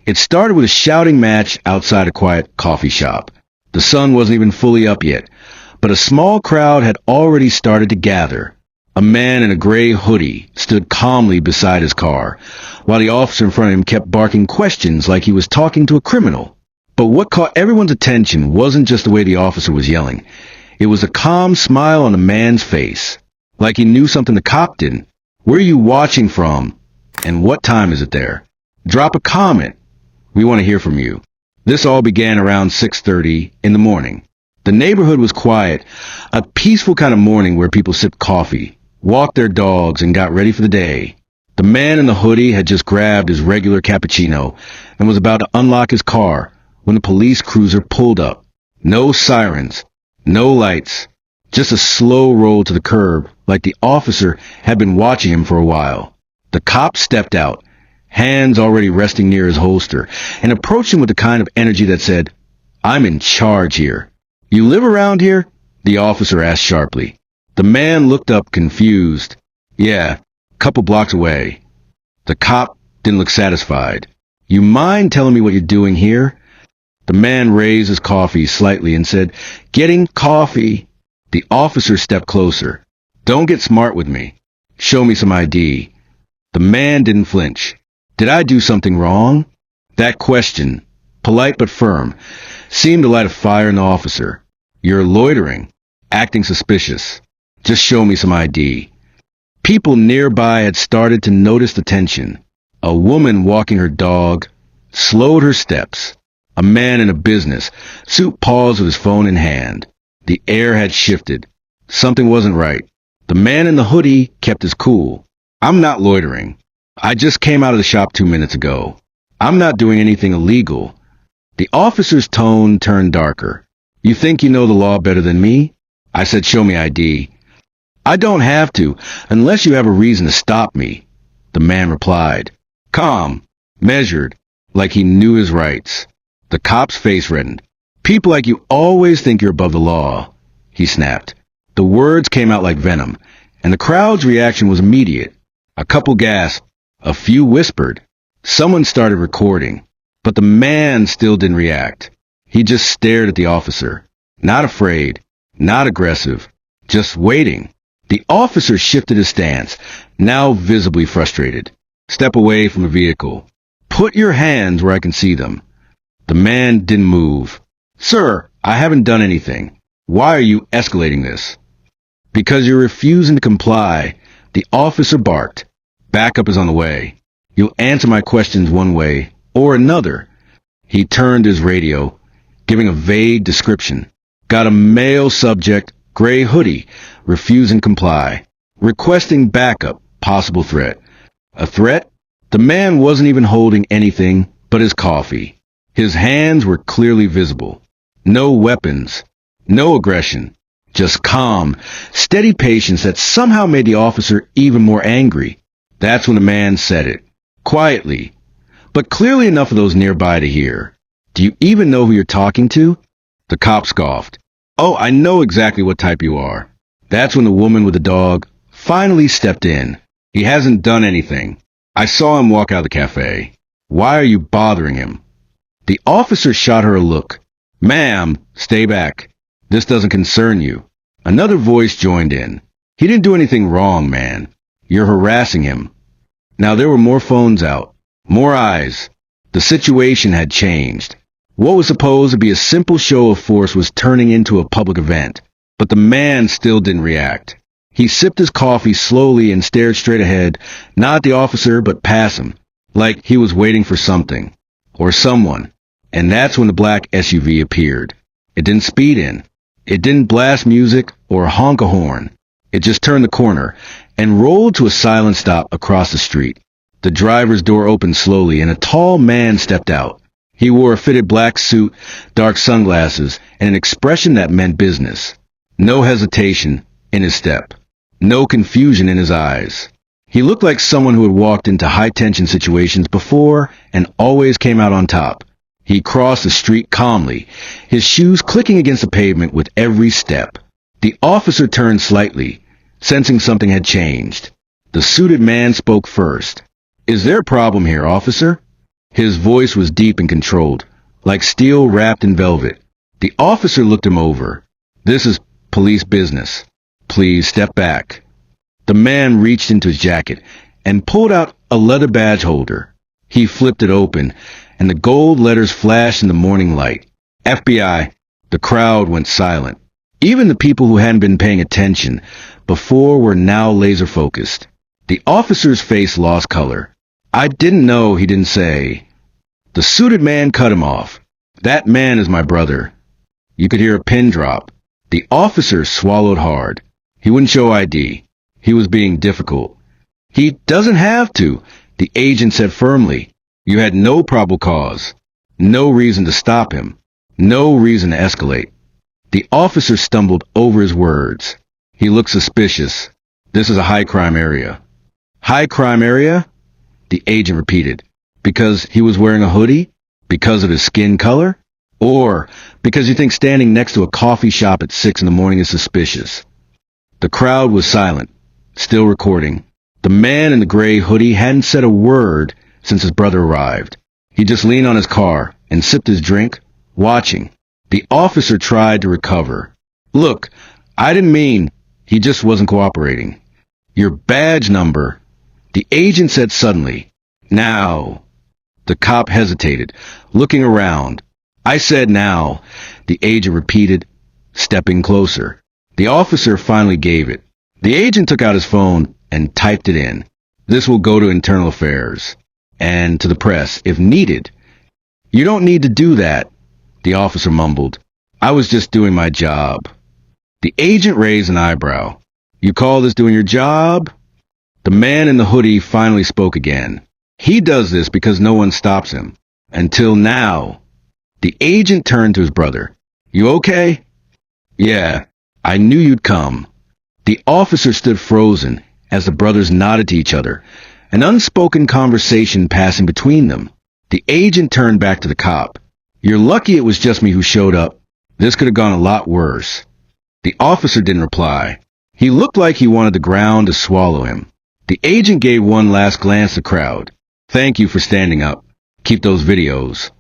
It started with a shouting match outside a quiet coffee shop. The sun wasn't even fully up yet, but a small crowd had already started to gather. A man in a gray hoodie stood calmly beside his car, while the officer in front of him kept barking questions like he was talking to a criminal. But what caught everyone's attention wasn't just the way the officer was yelling. It was a calm smile on the man's face, like he knew something the cop didn't. Where are you watching from? And what time is it there? Drop a comment. We want to hear from you. This all began around 6:30 in the morning. The neighborhood was quiet, a peaceful kind of morning where people sipped coffee, walked their dogs, and got ready for the day. The man in the hoodie had just grabbed his regular cappuccino and was about to unlock his car when the police cruiser pulled up. No sirens, no lights, just a slow roll to the curb like the officer had been watching him for a while. The cop stepped out, hands already resting near his holster, and approached him with the kind of energy that said, "I'm in charge here." "You live around here?" the officer asked sharply. The man looked up confused. "Yeah, couple blocks away." The cop didn't look satisfied. "You mind telling me what you're doing here?" The man raised his coffee slightly and said, "Getting coffee." The officer stepped closer. "Don't get smart with me. Show me some ID." The man didn't flinch. "Did I do something wrong?" That question, polite but firm, seemed to light a fire in the officer. "You're loitering, acting suspicious. Just show me some ID." People nearby had started to notice the tension. A woman walking her dog slowed her steps. A man in a business suit paused with his phone in hand. The air had shifted. Something wasn't right. The man in the hoodie kept his cool. "I'm not loitering. I just came out of the shop 2 minutes ago. I'm not doing anything illegal." The officer's tone turned darker. "You think you know the law better than me?" I said, "Show me ID." "I don't have to, unless you have a reason to stop me," the man replied. Calm, measured, like he knew his rights. The cop's face reddened. "People like you always think you're above the law," he snapped. The words came out like venom, and the crowd's reaction was immediate. A couple gasped. A few whispered. Someone started recording. But the man still didn't react. He just stared at the officer. Not afraid, not aggressive, just waiting. The officer shifted his stance, now visibly frustrated. "Step away from the vehicle. Put your hands where I can see them." The man didn't move. "Sir, I haven't done anything. Why are you escalating this?" "Because you're refusing to comply," the officer barked. "Backup is on the way. You'll answer my questions one way or another." He turned his radio, giving a vague description. "Got a male subject, gray hoodie, refusing comply. Requesting backup, possible threat." A threat? The man wasn't even holding anything but his coffee. His hands were clearly visible. No weapons, no aggression, just calm, steady patience that somehow made the officer even more angry. That's when the man said it, quietly, but clearly enough for those nearby to hear. "Do you even know who you're talking to?" The cop scoffed. "Oh, I know exactly what type you are." That's when the woman with the dog finally stepped in. "He hasn't done anything. I saw him walk out of the cafe. Why are you bothering him?" The officer shot her a look. "Ma'am, stay back. This doesn't concern you." Another voice joined in. "He didn't do anything wrong, man. You're harassing him." Now there were more phones out, more eyes. The situation had changed. What was supposed to be a simple show of force was turning into a public event. But the man still didn't react. He sipped his coffee slowly and stared straight ahead, not at the officer but past him, like he was waiting for something. Or someone. And that's when the black SUV appeared. It didn't speed in. It didn't blast music or honk a horn. It just turned the corner and rolled to a silent stop across the street. The driver's door opened slowly and a tall man stepped out. He wore a fitted black suit, dark sunglasses, and an expression that meant business. No hesitation in his step. No confusion in his eyes. He looked like someone who had walked into high-tension situations before and always came out on top. He crossed the street calmly, his shoes clicking against the pavement with every step. The officer turned slightly, sensing something had changed. The suited man spoke first. "Is there a problem here, officer?" His voice was deep and controlled, like steel wrapped in velvet. The officer looked him over. "This is police business. Please step back." The man reached into his jacket and pulled out a leather badge holder. He flipped it open, and the gold letters flashed in the morning light. FBI. The crowd went silent. Even the people who hadn't been paying attention before were now laser-focused. The officer's face lost color. "I didn't know," he didn't say. The suited man cut him off. "That man is my brother." You could hear a pin drop. The officer swallowed hard. He wouldn't show ID. He was being difficult. "He doesn't have to," the agent said firmly. "You had no probable cause. No reason to stop him. No reason to escalate." The officer stumbled over his words. He looked suspicious. "This is a high-crime area." "High crime area?" The agent repeated. "Because he was wearing a hoodie? Because of his skin color? Or because you think standing next to a coffee shop at 6 in the morning is suspicious?" The crowd was silent, still recording. The man in the gray hoodie hadn't said a word since his brother arrived. He just leaned on his car and sipped his drink, watching. The officer tried to recover. "Look, I didn't mean..." He just wasn't cooperating. "Your badge number," the agent said suddenly. "Now." The cop hesitated, looking around. "I said now," the agent repeated, stepping closer. The officer finally gave it. The agent took out his phone and typed it in. "This will go to Internal Affairs. And to the press, if needed." "You don't need to do that," the officer mumbled. "I was just doing my job." The agent raised an eyebrow. "You call this doing your job?" The man in the hoodie finally spoke again. "He does this because no one stops him. Until now." The agent turned to his brother. "You okay?" "Yeah, I knew you'd come." The officer stood frozen as the brothers nodded to each other, an unspoken conversation passing between them. The agent turned back to the cop. "You're lucky it was just me who showed up. This could have gone a lot worse." The officer didn't reply. He looked like he wanted the ground to swallow him. The agent gave one last glance at the crowd. "Thank you for standing up. Keep those videos."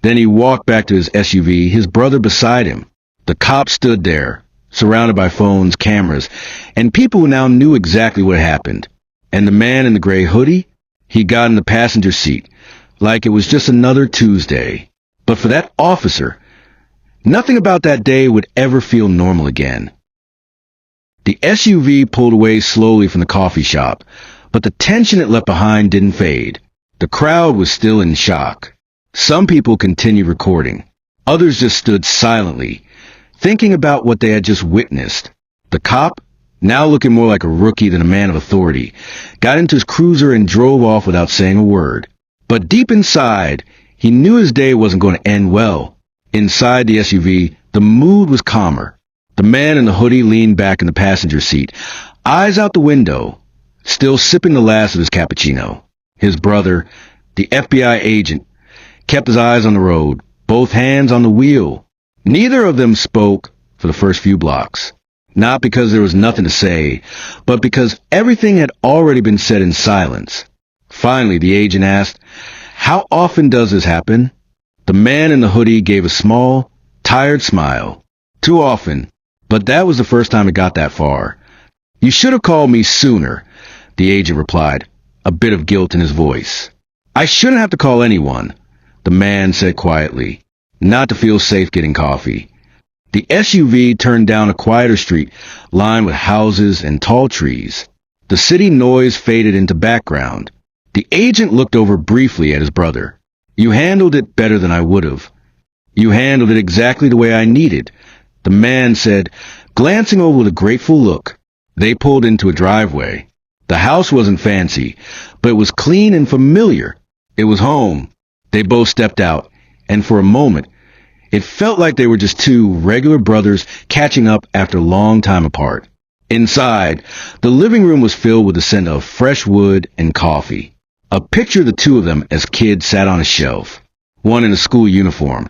Then he walked back to his SUV, his brother beside him. The cop stood there, surrounded by phones, cameras, and people who now knew exactly what happened. And the man in the gray hoodie? He got in the passenger seat, like it was just another Tuesday. But for that officer, nothing about that day would ever feel normal again. The SUV pulled away slowly from the coffee shop, but the tension it left behind didn't fade. The crowd was still in shock. Some people continued recording. Others just stood silently, thinking about what they had just witnessed. The cop, now looking more like a rookie than a man of authority, got into his cruiser and drove off without saying a word. But deep inside, he knew his day wasn't going to end well. Inside the SUV, the mood was calmer. The man in the hoodie leaned back in the passenger seat, eyes out the window, still sipping the last of his cappuccino. His brother, the FBI agent, kept his eyes on the road, both hands on the wheel. Neither of them spoke for the first few blocks. Not because there was nothing to say, but because everything had already been said in silence. Finally, the agent asked, "How often does this happen?" The man in the hoodie gave a small, tired smile. "Too often, but that was the first time it got that far." "You should have called me sooner," the agent replied, a bit of guilt in his voice. "I shouldn't have to call anyone," the man said quietly, "not to feel safe getting coffee." The SUV turned down a quieter street lined with houses and tall trees. The city noise faded into background. The agent looked over briefly at his brother. "You handled it better than I would have." "You handled it exactly the way I needed," the man said, glancing over with a grateful look. They pulled into a driveway. The house wasn't fancy, but it was clean and familiar. It was home. They both stepped out, and for a moment, it felt like they were just two regular brothers catching up after a long time apart. Inside, the living room was filled with the scent of fresh wood and coffee. A picture of the two of them as kids sat on a shelf, one in a school uniform,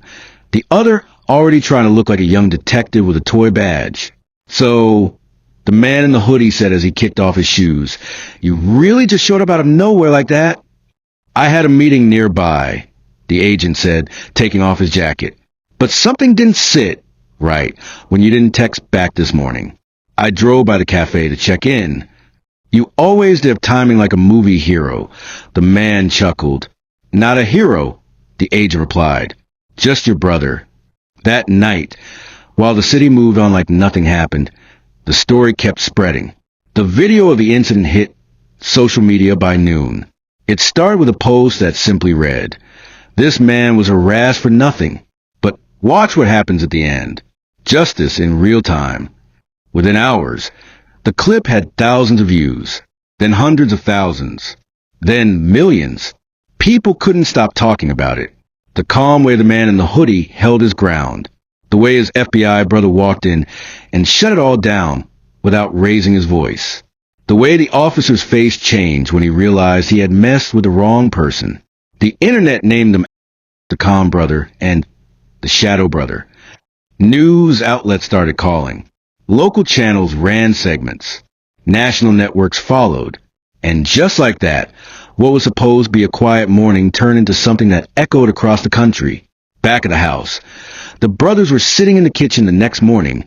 the other already trying to look like a young detective with a toy badge. "So," the man in the hoodie said as he kicked off his shoes, "you really just showed up out of nowhere like that?" I had a meeting nearby, the agent said, taking off his jacket. But something didn't sit right when you didn't text back this morning. I drove by the cafe to check in. You always have timing like a movie hero, the man chuckled. Not a hero, the agent replied. Just your brother. That night, while the city moved on like nothing happened, the story kept spreading. The video of the incident hit social media by noon. It started with a post that simply read, "This man was harassed for nothing, but watch what happens at the end. Justice in real time." Within hours, the clip had thousands of views, then hundreds of thousands, then millions. People couldn't stop talking about it. The calm way the man in the hoodie held his ground, the way his FBI brother walked in and shut it all down without raising his voice, the way the officer's face changed when he realized he had messed with the wrong person. The internet named him the calm brother and the shadow brother. News outlets started calling. Local channels ran segments. National networks followed. And just like that, what was supposed to be a quiet morning turned into something that echoed across the country. Back at the house, the brothers were sitting in the kitchen the next morning,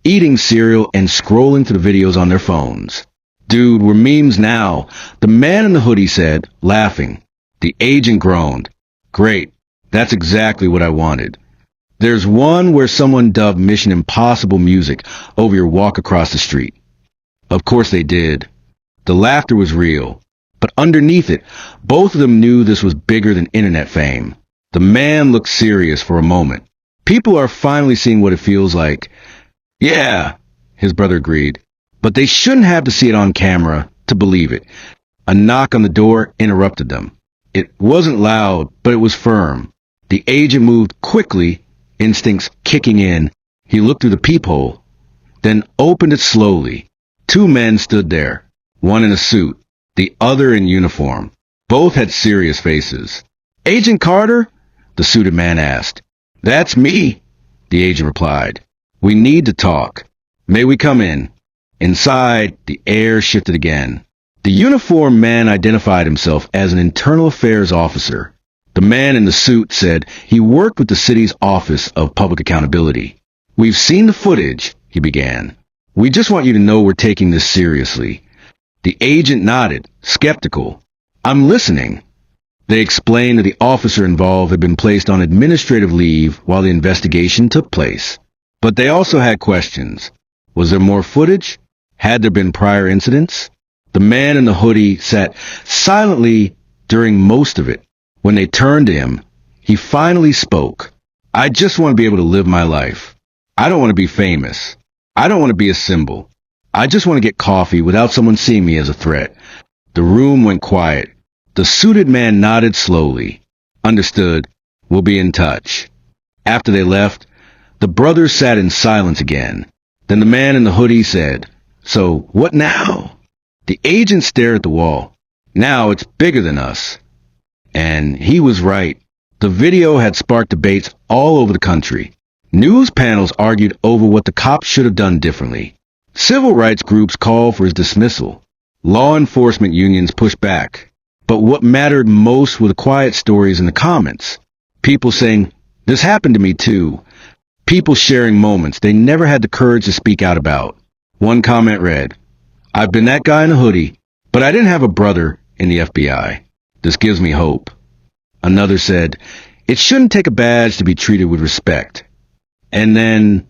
eating cereal and scrolling through the videos on their phones. "Dude, we're memes now," the man in the hoodie said, laughing. The agent groaned. "Great, that's exactly what I wanted." There's one where someone dubbed Mission Impossible music over your walk across the street. Of course they did. The laughter was real. But underneath it, both of them knew this was bigger than internet fame. The man looked serious for a moment. "People are finally seeing what it feels like." "Yeah," his brother agreed. But they shouldn't have to see it on camera to believe it. A knock on the door interrupted them. It wasn't loud, but it was firm. The agent moved quickly, instincts kicking in. He looked through the peephole, then opened it slowly. Two men stood there, one in a suit, the other in uniform. Both had serious faces. "Agent Carter?" the suited man asked. "That's me," the agent replied. "We need to talk. May we come in?" Inside, the air shifted again. The uniformed man identified himself as an internal affairs officer. The man in the suit said he worked with the city's Office of Public Accountability. "We've seen the footage," he began. "We just want you to know we're taking this seriously." The agent nodded, skeptical. "I'm listening." They explained that the officer involved had been placed on administrative leave while the investigation took place. But they also had questions. Was there more footage? Had there been prior incidents? The man in the hoodie sat silently during most of it. When they turned to him, he finally spoke. "I just want to be able to live my life. I don't want to be famous. I don't want to be a symbol. I just want to get coffee without someone seeing me as a threat." The room went quiet. The suited man nodded slowly. "Understood. We'll be in touch." After they left, the brothers sat in silence again. Then the man in the hoodie said, "So, what now?" The agent stared at the wall. "Now it's bigger than us." And he was right. The video had sparked debates all over the country. News panels argued over what the cops should have done differently. Civil rights groups called for his dismissal. Law enforcement unions pushed back. But what mattered most were the quiet stories in the comments. People saying, "This happened to me too." People sharing moments they never had the courage to speak out about. One comment read, "I've been that guy in a hoodie, but I didn't have a brother in the FBI. This gives me hope." Another said, "It shouldn't take a badge to be treated with respect." And then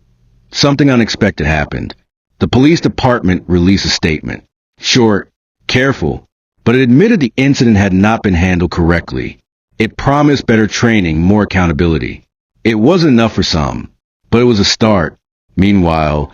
something unexpected happened. The police department released a statement. Short, careful, but it admitted the incident had not been handled correctly. It promised better training, more accountability. It wasn't enough for some, but it was a start. Meanwhile,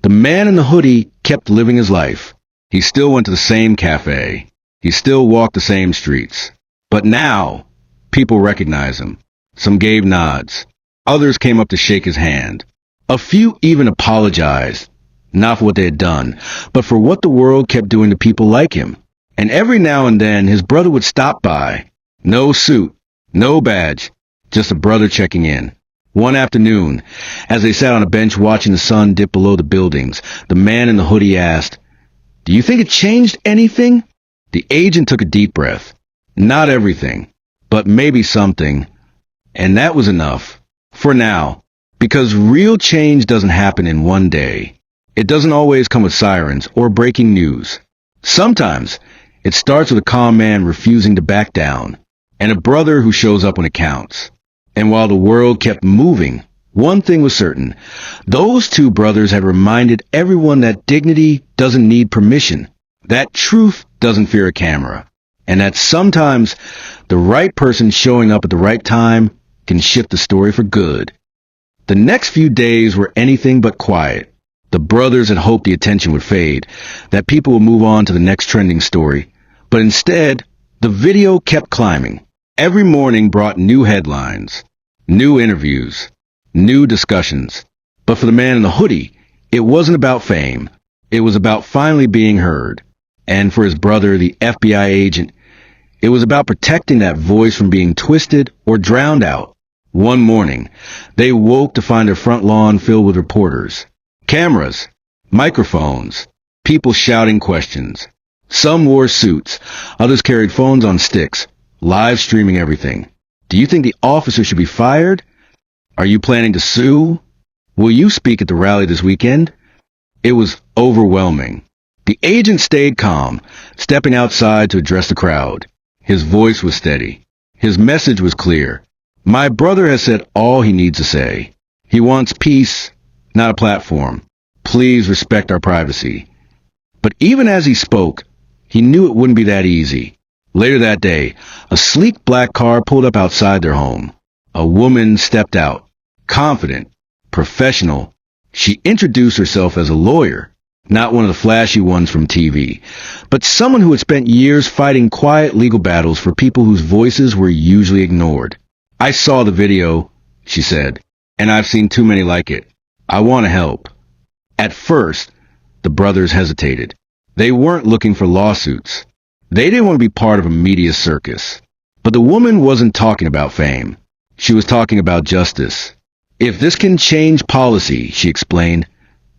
the man in the hoodie kept living his life. He still went to the same cafe. He still walked the same streets. But now, people recognized him. Some gave nods. Others came up to shake his hand. A few even apologized, not for what they had done, but for what the world kept doing to people like him. And every now and then, his brother would stop by. No suit, no badge, just a brother checking in. One afternoon, as they sat on a bench watching the sun dip below the buildings, the man in the hoodie asked, "Do you think it changed anything?" The agent took a deep breath. Not everything, but maybe something. And that was enough. For now. Because real change doesn't happen in one day. It doesn't always come with sirens or breaking news. Sometimes it starts with a calm man refusing to back down, and a brother who shows up when it counts. And while the world kept moving, one thing was certain. Those two brothers had reminded everyone that dignity doesn't need permission, that truth doesn't fear a camera, and that sometimes the right person showing up at the right time can shift the story for good. The next few days were anything but quiet. The brothers had hoped the attention would fade, that people would move on to the next trending story. But instead, the video kept climbing. Every morning brought new headlines, new interviews, new discussions. But for the man in the hoodie, it wasn't about fame. It was about finally being heard. And for his brother, the FBI agent, it was about protecting that voice from being twisted or drowned out. One morning, they woke to find their front lawn filled with reporters. Cameras, microphones, people shouting questions. Some wore suits, others carried phones on sticks, live streaming everything. Do you think the officer should be fired? Are you planning to sue? Will you speak at the rally this weekend? It was overwhelming. The agent stayed calm, stepping outside to address the crowd. His voice was steady. His message was clear. My brother has said all he needs to say. He wants peace, not a platform. Please respect our privacy. But even as he spoke, he knew it wouldn't be that easy. Later that day, a sleek black car pulled up outside their home. A woman stepped out, confident, professional. She introduced herself as a lawyer, not one of the flashy ones from TV, but someone who had spent years fighting quiet legal battles for people whose voices were usually ignored. I saw the video, she said, and I've seen too many like it. I want to help. At first, the brothers hesitated. They weren't looking for lawsuits. They didn't want to be part of a media circus. But the woman wasn't talking about fame. She was talking about justice. If this can change policy, she explained,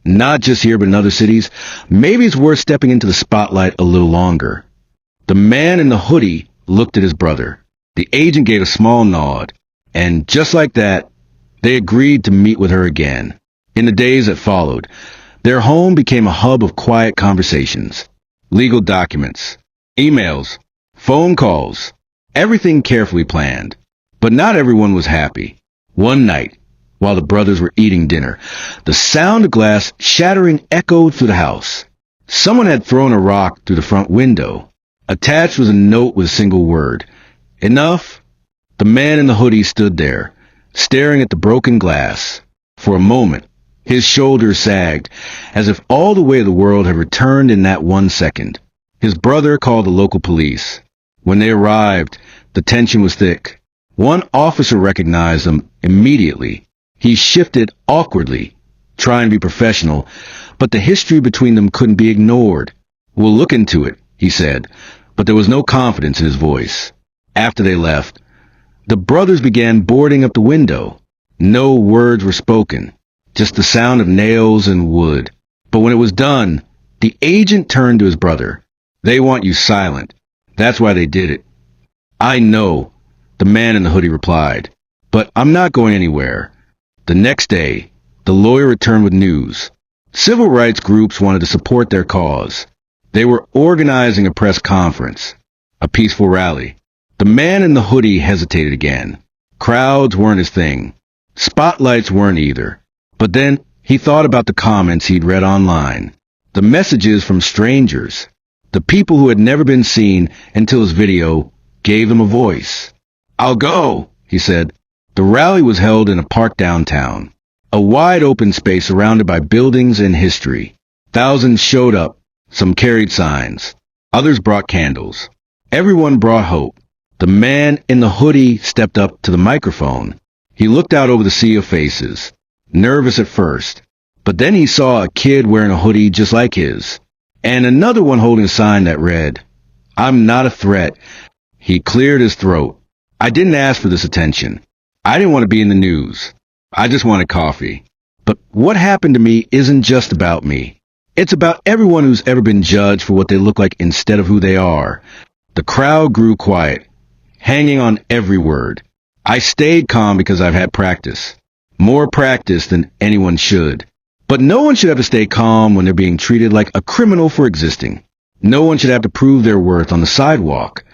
not just here but in other cities, maybe it's worth stepping into the spotlight a little longer. The man in the hoodie looked at his brother. The agent gave a small nod, and just like that, they agreed to meet with her again. In the days that followed, their home became a hub of quiet conversations, legal documents, emails, phone calls, everything carefully planned. But not everyone was happy. One night, while the brothers were eating dinner, the sound of glass shattering echoed through the house. Someone had thrown a rock through the front window. Attached was a note with a single word. Enough? The man in the hoodie stood there, staring at the broken glass. For a moment, his shoulders sagged, as if all the weight of the world had returned in that 1 second. His brother called the local police. When they arrived, the tension was thick. One officer recognized them immediately. He shifted awkwardly, trying to be professional, but the history between them couldn't be ignored. We'll look into it, he said, but there was no confidence in his voice. After they left, the brothers began boarding up the window. No words were spoken, just the sound of nails and wood. But when it was done, the agent turned to his brother. They want you silent. That's why they did it. I know, the man in the hoodie replied, but I'm not going anywhere. The next day, the lawyer returned with news. Civil rights groups wanted to support their cause. They were organizing a press conference, a peaceful rally. The man in the hoodie hesitated again. Crowds weren't his thing. Spotlights weren't either. But then he thought about the comments he'd read online. The messages from strangers. The people who had never been seen until his video gave them a voice. I'll go, he said. The rally was held in a park downtown. A wide open space surrounded by buildings and history. Thousands showed up. Some carried signs. Others brought candles. Everyone brought hope. The man in the hoodie stepped up to the microphone. He looked out over the sea of faces, nervous at first, but then he saw a kid wearing a hoodie just like his, and another one holding a sign that read, I'm not a threat. He cleared his throat. I didn't ask for this attention. I didn't want to be in the news. I just wanted coffee. But what happened to me isn't just about me. It's about everyone who's ever been judged for what they look like instead of who they are. The crowd grew quiet, hanging on every word. I stayed calm because I've had practice. More practice than anyone should. But no one should have to stay calm when they're being treated like a criminal for existing. No one should have to prove their worth on the sidewalk.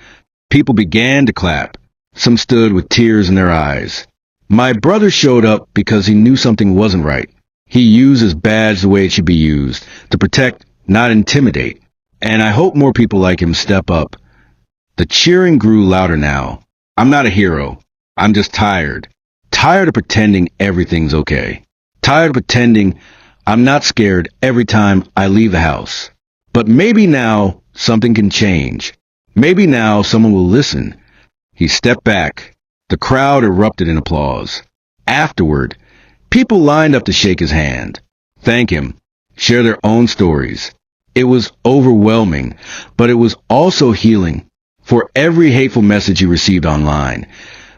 People began to clap. Some stood with tears in their eyes. My brother showed up because he knew something wasn't right. He used his badge the way it should be used, to protect, not intimidate. And I hope more people like him step up. The cheering grew louder now. I'm not a hero. I'm just tired. Tired of pretending everything's okay. Tired of pretending I'm not scared every time I leave the house. But maybe now something can change. Maybe now someone will listen. He stepped back. The crowd erupted in applause. Afterward, people lined up to shake his hand, thank him, share their own stories. It was overwhelming, but it was also healing. For every hateful message he received online,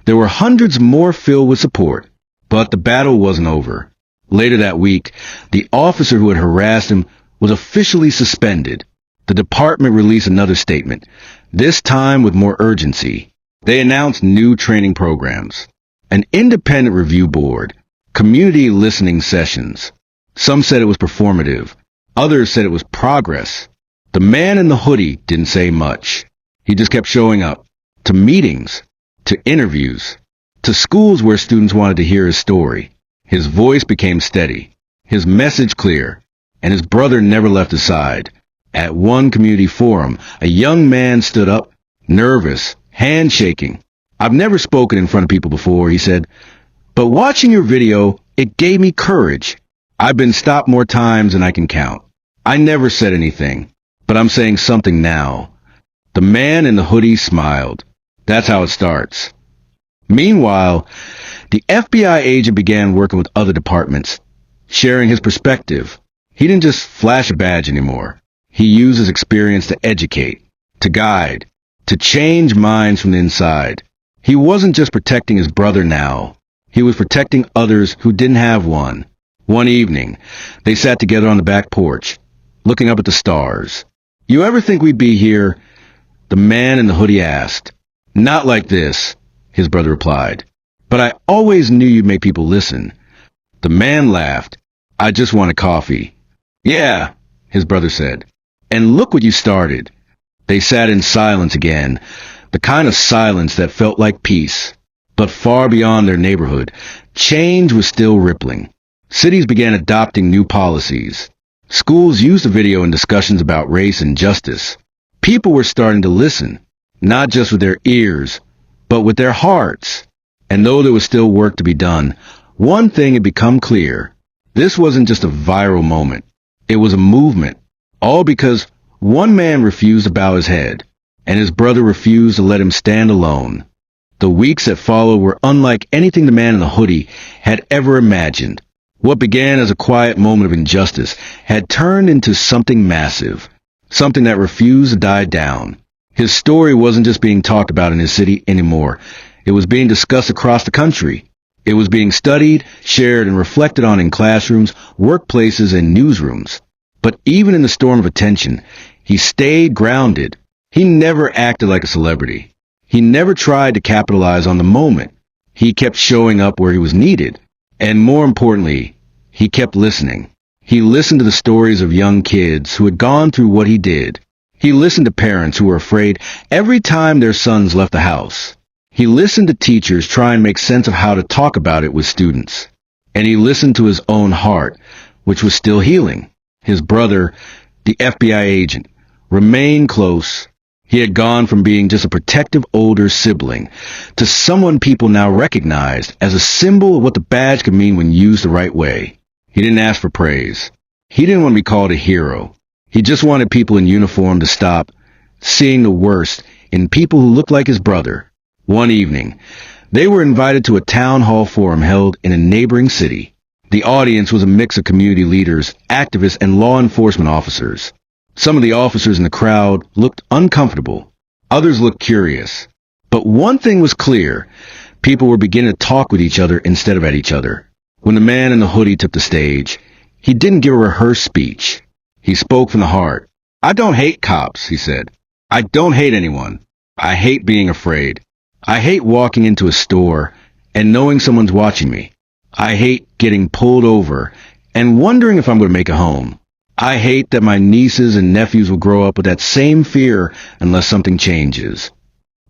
there were hundreds more filled with support. But the battle wasn't over. Later that week, the officer who had harassed him was officially suspended. The department released another statement, this time with more urgency. They announced new training programs, an independent review board, community listening sessions. Some said it was performative. Others said it was progress. The man in the hoodie didn't say much. He just kept showing up to meetings, to interviews, to schools where students wanted to hear his story. His voice became steady, his message clear, and his brother never left his side. At one community forum, a young man stood up, nervous, hand shaking. I've never spoken in front of people before, he said, but watching your video, it gave me courage. I've been stopped more times than I can count. I never said anything, but I'm saying something now. The man in the hoodie smiled. That's how it starts. Meanwhile, the FBI agent began working with other departments, sharing his perspective. He didn't just flash a badge anymore. He used his experience to educate, to guide, to change minds from the inside. He wasn't just protecting his brother now. He was protecting others who didn't have one. One evening, they sat together on the back porch, looking up at the stars. You ever think we'd be here? The man in the hoodie asked. Not like this, his brother replied. But I always knew you'd make people listen. The man laughed. I just wanted coffee. Yeah, his brother said. And look what you started. They sat in silence again, the kind of silence that felt like peace. But far beyond their neighborhood, change was still rippling. Cities began adopting new policies. Schools used the video in discussions about race and justice. People were starting to listen, not just with their ears, but with their hearts. And though there was still work to be done, one thing had become clear. This wasn't just a viral moment. It was a movement. All because one man refused to bow his head, and his brother refused to let him stand alone. The weeks that followed were unlike anything the man in the hoodie had ever imagined. What began as a quiet moment of injustice had turned into something massive, something that refused to die down. His story wasn't just being talked about in his city anymore. It was being discussed across the country. It was being studied, shared, and reflected on in classrooms, workplaces, and newsrooms. But even in the storm of attention, he stayed grounded. He never acted like a celebrity. He never tried to capitalize on the moment. He kept showing up where he was needed. And more importantly, he kept listening. He listened to the stories of young kids who had gone through what he did. He listened to parents who were afraid every time their sons left the house. He listened to teachers try and make sense of how to talk about it with students. And he listened to his own heart, which was still healing. His brother, the FBI agent, remained close. He had gone from being just a protective older sibling to someone people now recognized as a symbol of what the badge could mean when used the right way. He didn't ask for praise. He didn't want to be called a hero. He just wanted people in uniform to stop seeing the worst in people who looked like his brother. One evening, they were invited to a town hall forum held in a neighboring city. The audience was a mix of community leaders, activists, and law enforcement officers. Some of the officers in the crowd looked uncomfortable. Others looked curious. But one thing was clear. People were beginning to talk with each other instead of at each other. When the man in the hoodie took the stage, he didn't give a rehearsed speech. He spoke from the heart. I don't hate cops, he said. I don't hate anyone. I hate being afraid. I hate walking into a store and knowing someone's watching me. I hate getting pulled over and wondering if I'm going to make it home. I hate that my nieces and nephews will grow up with that same fear unless something changes.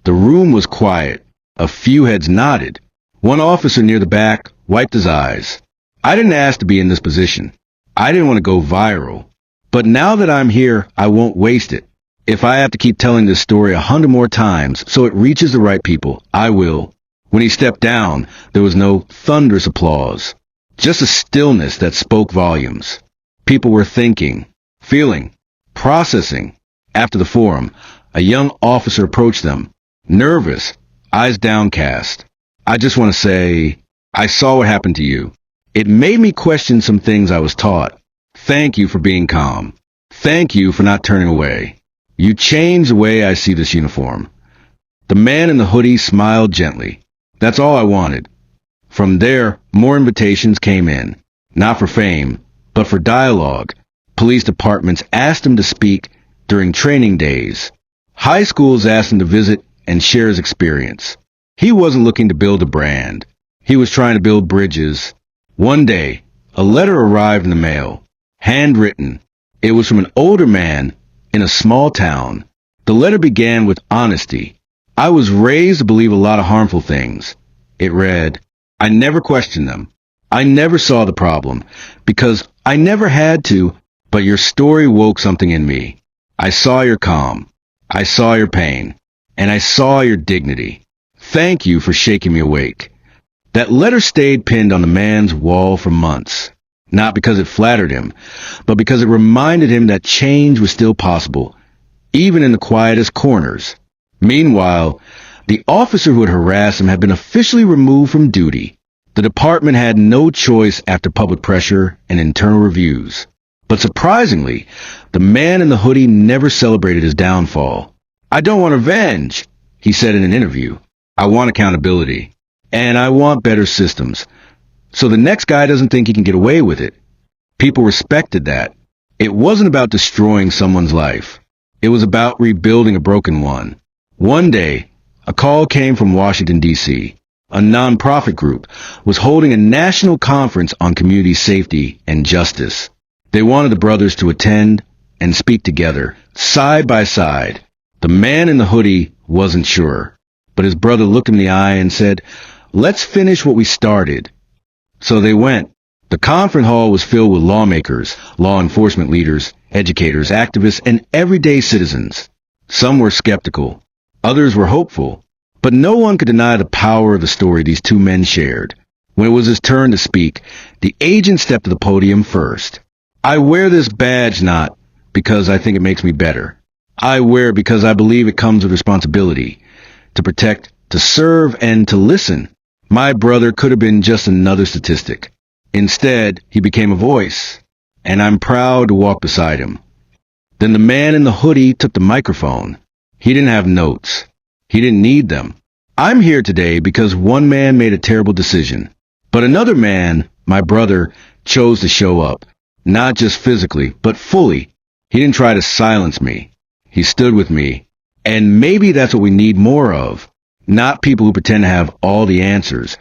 The room was quiet. A few heads nodded. One officer near the back wiped his eyes. I didn't ask to be in this position. I didn't want to go viral. But now that I'm here, I won't waste it. If I have to keep telling this story 100 more times so it reaches the right people, I will. When he stepped down, there was no thunderous applause. Just a stillness that spoke volumes. People were thinking, feeling, processing. After the forum, a young officer approached them, nervous, eyes downcast. I just want to say, I saw what happened to you. It made me question some things I was taught. Thank you for being calm. Thank you for not turning away. You changed the way I see this uniform. The man in the hoodie smiled gently. That's all I wanted. From there, more invitations came in. Not for fame, but for dialogue. Police departments asked him to speak during training days. High schools asked him to visit and share his experience. He wasn't looking to build a brand. He was trying to build bridges. One day, a letter arrived in the mail. Handwritten. It was from an older man in a small town. The letter began with honesty. I was raised to believe a lot of harmful things. It read, I never questioned them. I never saw the problem, because I never had to, but your story woke something in me. I saw your calm. I saw your pain. And I saw your dignity. Thank you for shaking me awake. That letter stayed pinned on the man's wall for months. Not because it flattered him, but because it reminded him that change was still possible, even in the quietest corners. Meanwhile, the officer who had harassed him had been officially removed from duty. The department had no choice after public pressure and internal reviews. But surprisingly, the man in the hoodie never celebrated his downfall. I don't want revenge, he said in an interview. I want accountability. And I want better systems. So the next guy doesn't think he can get away with it. People respected that. It wasn't about destroying someone's life. It was about rebuilding a broken one. One day, a call came from Washington, D.C. A nonprofit group was holding a national conference on community safety and justice. They wanted the brothers to attend and speak together, side by side. The man in the hoodie wasn't sure, but his brother looked him in the eye and said, let's finish what we started. So they went. The conference hall was filled with lawmakers, law enforcement leaders, educators, activists, and everyday citizens. Some were skeptical. Others were hopeful. But no one could deny the power of the story these two men shared. When it was his turn to speak, the agent stepped to the podium first. I wear this badge not because I think it makes me better. I wear it because I believe it comes with responsibility. To protect, to serve, and to listen. My brother could have been just another statistic. Instead, he became a voice. And I'm proud to walk beside him. Then the man in the hoodie took the microphone. He didn't have notes. He didn't need them. I'm here today because one man made a terrible decision. But another man, my brother, chose to show up. Not just physically, but fully. He didn't try to silence me. He stood with me. And maybe that's what we need more of. Not people who pretend to have all the answers,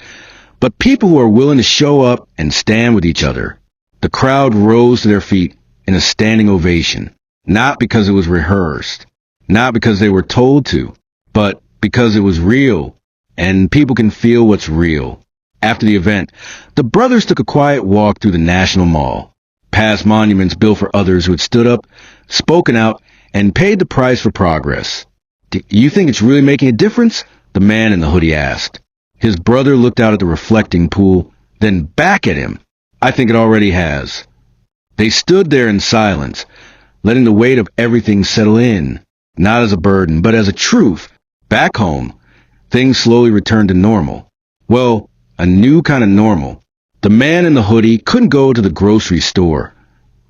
but people who are willing to show up and stand with each other. The crowd rose to their feet in a standing ovation. Not because it was rehearsed. Not because they were told to, but because it was real, and people can feel what's real. After the event, the brothers took a quiet walk through the National Mall, past monuments built for others who had stood up, spoken out, and paid the price for progress. Do you think it's really making a difference? The man in the hoodie asked. His brother looked out at the reflecting pool, then back at him. I think it already has. They stood there in silence, letting the weight of everything settle in. Not as a burden, but as a truth. Back home, things slowly returned to normal. Well, a new kind of normal. The man in the hoodie couldn't go to the grocery store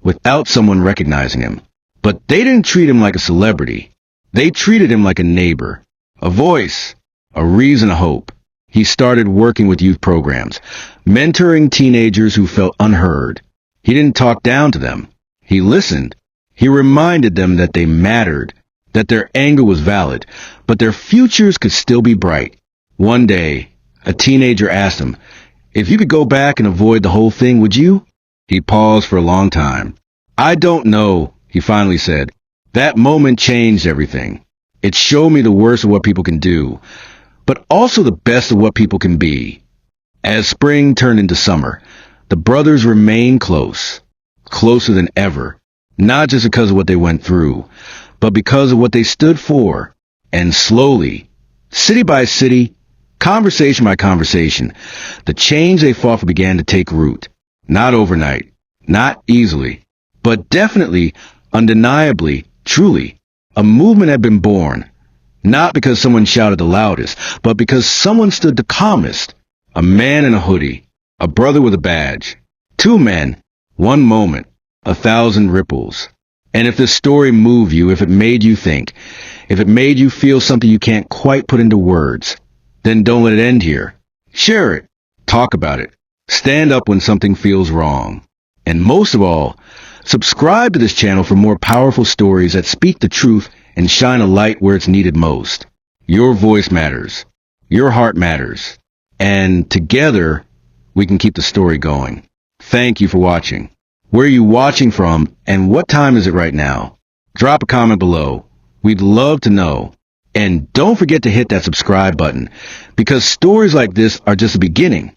without someone recognizing him. But they didn't treat him like a celebrity. They treated him like a neighbor, a voice, a reason to hope. He started working with youth programs, mentoring teenagers who felt unheard. He didn't talk down to them. He listened. He reminded them that they mattered. that their anger was valid, but their futures could still be bright. One day, a teenager asked him, "If you could go back and avoid the whole thing, would you?" He paused for a long time. "I don't know," he finally said. "That moment changed everything. It showed me the worst of what people can do, but also the best of what people can be." As spring turned into summer, the brothers remained close, closer than ever, not just because of what they went through, but because of what they stood for. And slowly, city by city, conversation by conversation, the change they fought for began to take root. Not overnight, not easily, but definitely, undeniably, truly. A movement had been born, not because someone shouted the loudest, but because someone stood the calmest. A man in a hoodie, a brother with a badge. Two men, one moment, 1,000 ripples. And if this story moved you, if it made you think, if it made you feel something you can't quite put into words, then don't let it end here. Share it. Talk about it. Stand up when something feels wrong. And most of all, subscribe to this channel for more powerful stories that speak the truth and shine a light where it's needed most. Your voice matters. Your heart matters. And together, we can keep the story going. Thank you for watching. Where are you watching from, and what time is it right now? Drop a comment below. We'd love to know. And don't forget to hit that subscribe button, because stories like this are just the beginning.